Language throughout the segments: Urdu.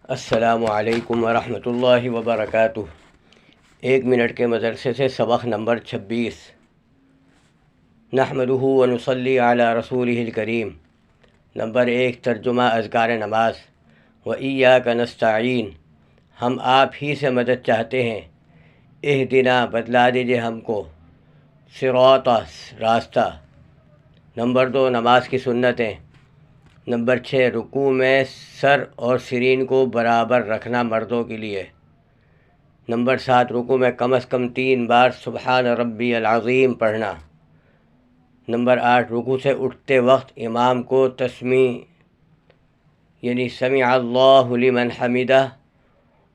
السلام علیکم ورحمۃ اللہ وبرکاتہ۔ 1 منٹ کے مدرسے سے سبق نمبر 26۔ نحمدہ ونصلی علی رسولہ الکریم۔ نمبر 1، ترجمہ اذکار نماز۔ وإیاک نستعین، ہم آپ ہی سے مدد چاہتے ہیں۔ اہدنا، بتلا دیجئے ہم کو۔ صراط، راستہ۔ نمبر 2، نماز کی سنتیں۔ نمبر 6، رکوع میں سر اور سرین کو برابر رکھنا مردوں کے لیے۔ نمبر 7، رکوع میں کم از کم 3 بار سبحان ربی العظیم پڑھنا۔ نمبر 8، رکوع سے اٹھتے وقت امام کو تسمیع یعنی سمع اللہ لمن حمدہ،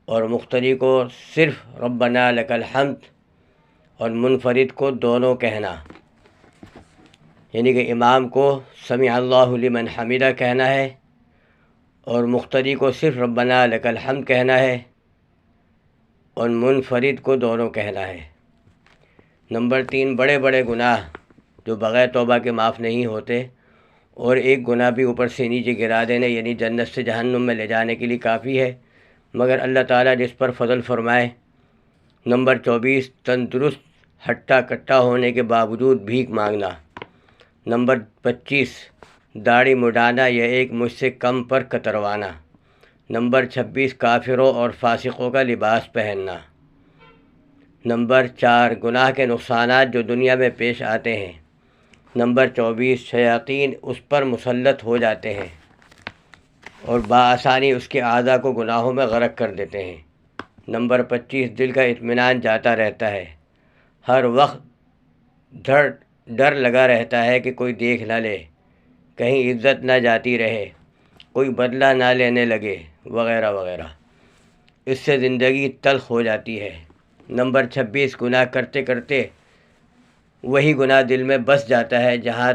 اور مقتدی کو صرف ربنا لک الحمد، اور منفرد کو دونوں کہنا، یعنی کہ امام کو سمع اللہ لمن حمدہ کہنا ہے اور مقتدی کو صرف ربنا لک الحمد کہنا ہے، اور منفرد کو دونوں کہنا ہے۔ نمبر 3، بڑے بڑے گناہ جو بغیر توبہ کے معاف نہیں ہوتے، اور ایک گناہ بھی اوپر سے نیچے گرا دینے یعنی جنت سے جہنم میں لے جانے کے لیے کافی ہے، مگر اللہ تعالیٰ جس پر فضل فرمائے۔ نمبر 24، تندرست ہٹا کٹا ہونے کے باوجود بھیک مانگنا۔ نمبر 25، داڑھی مڈانا یا ایک مجھ سے کم پر کتروانا۔ نمبر 26، کافروں اور فاسقوں کا لباس پہننا۔ نمبر 4، گناہ کے نقصانات جو دنیا میں پیش آتے ہیں۔ نمبر 24، شیاطین اس پر مسلط ہو جاتے ہیں اور بآسانی اس کے اعضاء کو گناہوں میں غرق کر دیتے ہیں۔ نمبر 25، دل کا اطمینان جاتا رہتا ہے، ہر وقت ڈر لگا رہتا ہے کہ کوئی دیکھ نہ لے، کہیں عزت نہ جاتی رہے، کوئی بدلہ نہ لینے لگے، وغیرہ وغیرہ۔ اس سے زندگی تلخ ہو جاتی ہے۔ نمبر 26، گناہ کرتے کرتے وہی گناہ دل میں بس جاتا ہے،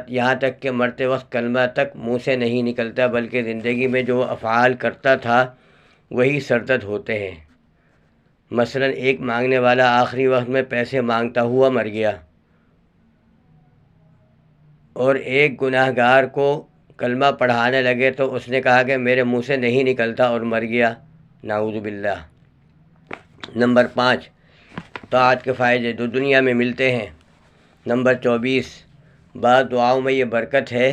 یہاں تک کہ مرتے وقت کلمہ تک منہ سے نہیں نکلتا، بلکہ زندگی میں جو افعال کرتا تھا وہی سرزد ہوتے ہیں۔ مثلا ایک مانگنے والا آخری وقت میں پیسے مانگتا ہوا مر گیا، اور ایک گناہ گار کو کلمہ پڑھانے لگے تو اس نے کہا کہ میرے منہ سے نہیں نکلتا، اور مر گیا، نعوذ باللہ۔ نمبر 5، طاعت کے فائدے جو دنیا میں ملتے ہیں۔ نمبر 24، بعض دعاؤں میں یہ برکت ہے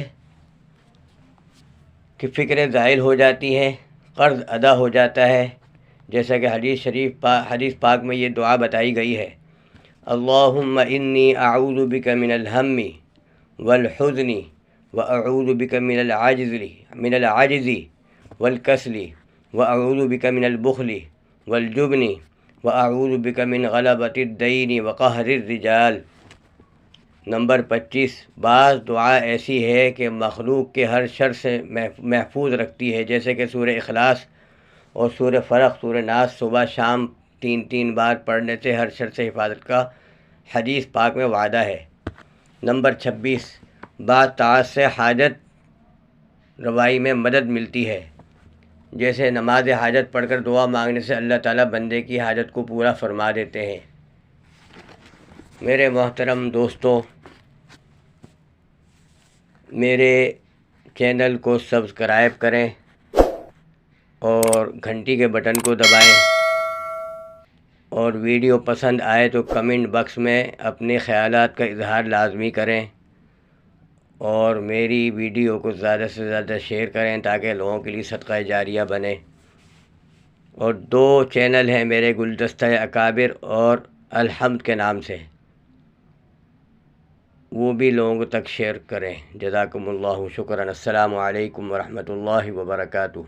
کہ فکریں زائل ہو جاتی ہیں، قرض ادا ہو جاتا ہے، جیسا کہ حدیث پاک میں یہ دعا بتائی گئی ہے۔ اللہم انی اعوذ بک من الہم والحزن واعوذ بک من العجز والکسل واعوذ بک من البخل والجبن واعوذ بک من غلبۃ الدین وقہر الرجال۔ نمبر 25، بعض دعا ایسی ہے کہ مخلوق کے ہر شر سے محفوظ رکھتی ہے، جیسے کہ سورہ اخلاص اور سورہ فلق، سورہ ناس صبح شام 3 بار پڑھنے سے ہر شر سے حفاظت کا حدیث پاک میں وعدہ ہے۔ نمبر 26، بعض طاعت سے حاجت روائی میں مدد ملتی ہے، جیسے نماز حاجت پڑھ کر دعا مانگنے سے اللہ تعالیٰ بندے کی حاجت کو پورا فرما دیتے ہیں۔ میرے محترم دوستو، میرے چینل کو سبسکرائب کریں اور گھنٹی کے بٹن کو دبائیں، اور ویڈیو پسند آئے تو کمنٹ باکس میں اپنے خیالات کا اظہار لازمی کریں، اور میری ویڈیو کو زیادہ سے زیادہ شیئر کریں تاکہ لوگوں کے لیے صدقہ جاریہ بنے۔ اور 2 چینل ہیں میرے، گلدستہ اکابر اور الحمد کے نام سے، وہ بھی لوگوں تک شیئر کریں۔ جزاکم اللہ شکرا۔ السلام علیکم ورحمۃ اللہ وبرکاتہ۔